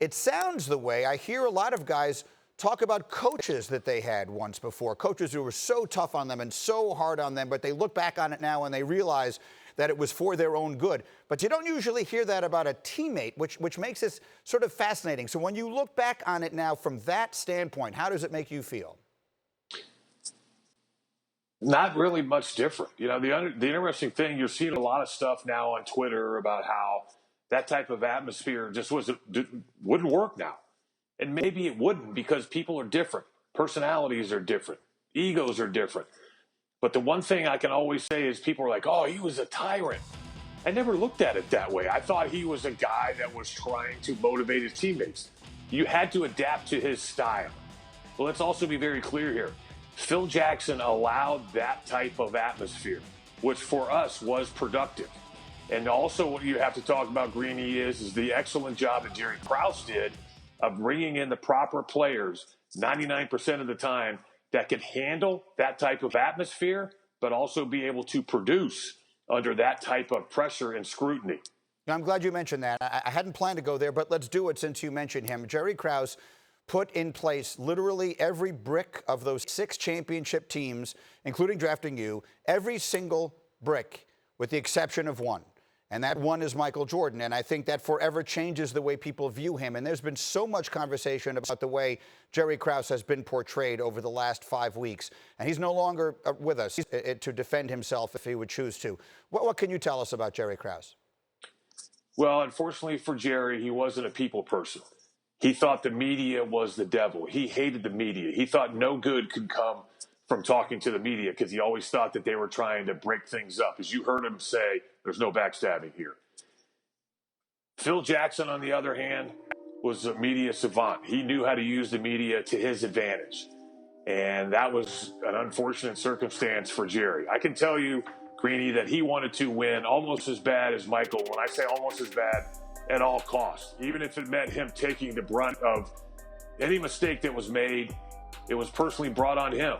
It sounds the way I hear a lot of guys talk about coaches that they had once before, coaches who were so tough on them and so hard on them, but they look back on it now and they realize that it was for their own good. But you don't usually hear that about a teammate, which makes this sort of fascinating. So when you look back on it now from that standpoint, how does it make you feel? Not really much different. You know, the interesting thing, you're seeing a lot of stuff now on Twitter about how that type of atmosphere just wouldn't work now. And maybe it wouldn't because people are different. Personalities are different. Egos are different. But the one thing I can always say is people are like, oh, he was a tyrant. I never looked at it that way. I thought he was a guy that was trying to motivate his teammates. You had to adapt to his style. But let's also be very clear here. Phil Jackson allowed that type of atmosphere, which for us was productive. And also what you have to talk about, Greeny, is the excellent job that Jerry Krause did of bringing in the proper players 99% of the time that can handle that type of atmosphere, but also be able to produce under that type of pressure and scrutiny. I'm glad you mentioned that. I hadn't planned to go there, but let's do it since you mentioned him. Jerry Krause put in place literally every brick of those 6 championship teams, including drafting you, every single brick with the exception of one. And that one is Michael Jordan. And I think that forever changes the way people view him. And there's been so much conversation about the way Jerry Krause has been portrayed over the last 5 weeks. And he's no longer with us to defend himself if he would choose to. What can you tell us about Jerry Krause? Well, unfortunately for Jerry, he wasn't a people person. He thought the media was the devil. He hated the media. He thought no good could come from talking to the media because he always thought that they were trying to break things up. As you heard him say, there's no backstabbing here. Phil Jackson, on the other hand, was a media savant. He knew how to use the media to his advantage. And that was an unfortunate circumstance for Jerry. I can tell you, Greeny, that he wanted to win almost as bad as Michael. When I say almost as bad, at all costs. Even if it meant him taking the brunt of any mistake that was made, it was personally brought on him.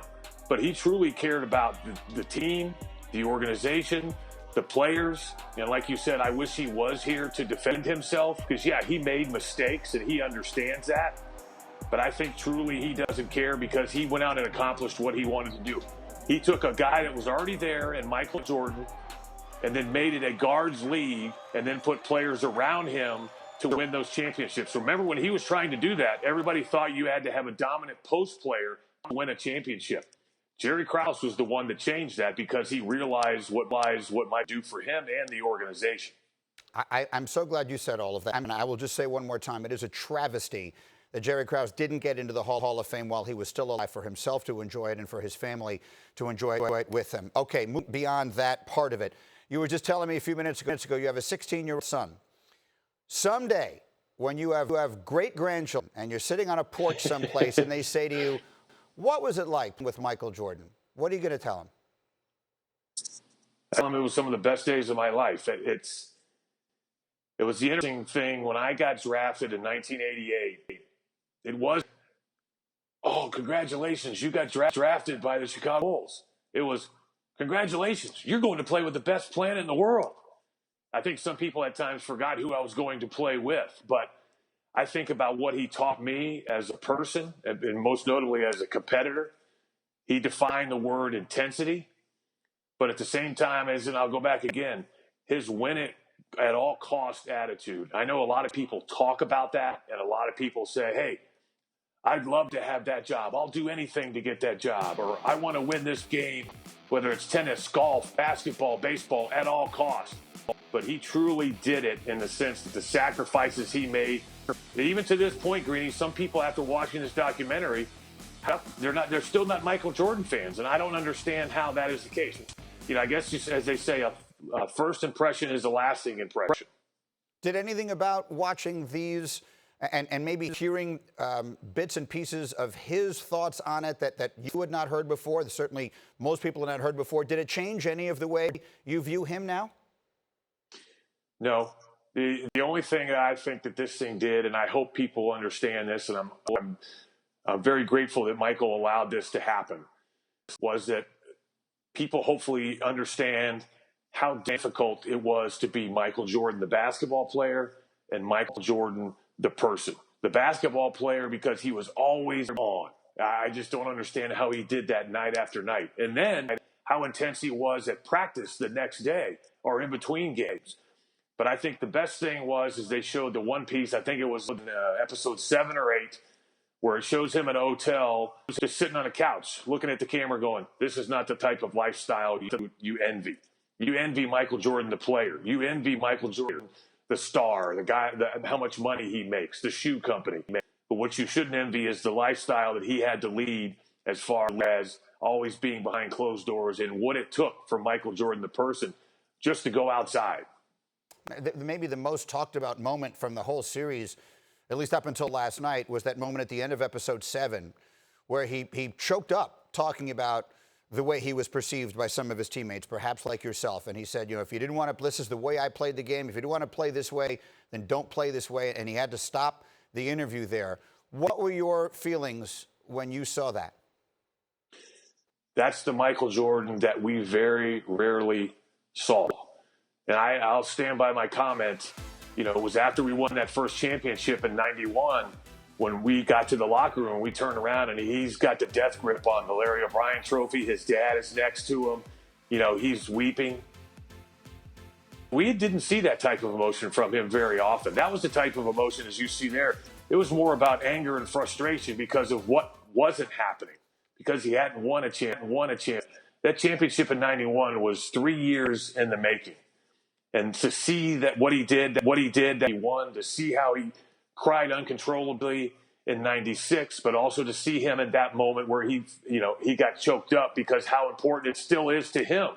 But he truly cared about the team, the organization, the players. And like you said, I wish he was here to defend himself because, yeah, he made mistakes and he understands that. But I think truly he doesn't care because he went out and accomplished what he wanted to do. He took a guy that was already there in Michael Jordan and then made it a guards league and then put players around him to win those championships. So remember when he was trying to do that, everybody thought you had to have a dominant post player to win a championship. Jerry Krause was the one that changed that because he realized what might do for him and the organization. I'm so glad you said all of that. And I will just say one more time, it is a travesty that Jerry Krause didn't get into the Hall of Fame while he was still alive for himself to enjoy it and for his family to enjoy it with him. Okay, beyond that part of it, you were just telling me a few minutes ago you have a 16-year-old son. Someday, when you have great-grandchildren and you're sitting on a porch someplace and they say to you, what was it like with Michael Jordan? What are you going to tell them? Tell them it was some of the best days of my life. It was the interesting thing when I got drafted in 1988. It was, oh, congratulations, you got drafted by the Chicago Bulls. It was, congratulations, you're going to play with the best planet in the world. I think some people at times forgot who I was going to play with, but I think about what he taught me as a person, and most notably as a competitor. He defined the word intensity, but at the same time, and I'll go back again, his win it at all cost attitude. I know a lot of people talk about that, and a lot of people say, hey, I'd love to have that job. I'll do anything to get that job. Or I want to win this game, whether it's tennis, golf, basketball, baseball, at all costs. But he truly did it in the sense that the sacrifices he made, even to this point, Greeny, some people after watching this documentary, they're still not Michael Jordan fans. And I don't understand how that is the case. You know, I guess just as they say, a first impression is a lasting impression. Did anything about watching these and maybe hearing bits and pieces of his thoughts on it that you had not heard before, that certainly most people had not heard before, did it change any of the way you view him now? No. The only thing that I think that this thing did, and I hope people understand this, and I'm very grateful that Michael allowed this to happen, was that people hopefully understand how difficult it was to be Michael Jordan, the basketball player, and Michael Jordan, the person. the basketball player because he was always on. I just don't understand how he did that night after night. And then how intense he was at practice the next day or in between games. But I think the best thing is they showed the one piece, I think it was in episode 7 or 8, where it shows him in a hotel just sitting on a couch looking at the camera going, this is not the type of lifestyle you envy. You envy Michael Jordan, the player. You envy Michael Jordan, the star, the guy, how much money he makes, the shoe company. But what you shouldn't envy is the lifestyle that he had to lead as far as always being behind closed doors and what it took for Michael Jordan, the person, just to go outside. Maybe the most talked about moment from the whole series, at least up until last night, was that moment at the end of episode 7 where he choked up talking about the way he was perceived by some of his teammates, perhaps like yourself. And he said, if you didn't want to, this is the way I played the game. If you didn't want to play this way, then don't play this way. And he had to stop the interview there. What were your feelings when you saw that? That's the Michael Jordan that we very rarely saw. And I'll stand by my comment. It was after we won that first championship in '91 when we got to the locker room, we turned around and he's got the death grip on the Larry O'Brien trophy. His dad is next to him. He's weeping. We didn't see that type of emotion from him very often. That was the type of emotion, as you see there. It was more about anger and frustration because of what wasn't happening, because he hadn't won a chance. That championship in '91 was 3 years in the making. And to see that what he did, that he won, to see how he cried uncontrollably in '96, but also to see him at that moment where he got choked up because how important it still is to him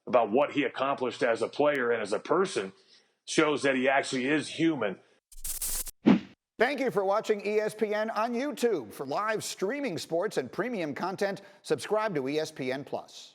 about what he accomplished as a player and as a person shows that he actually is human. Thank you for watching ESPN on YouTube. For live streaming sports and premium content, subscribe to ESPN+.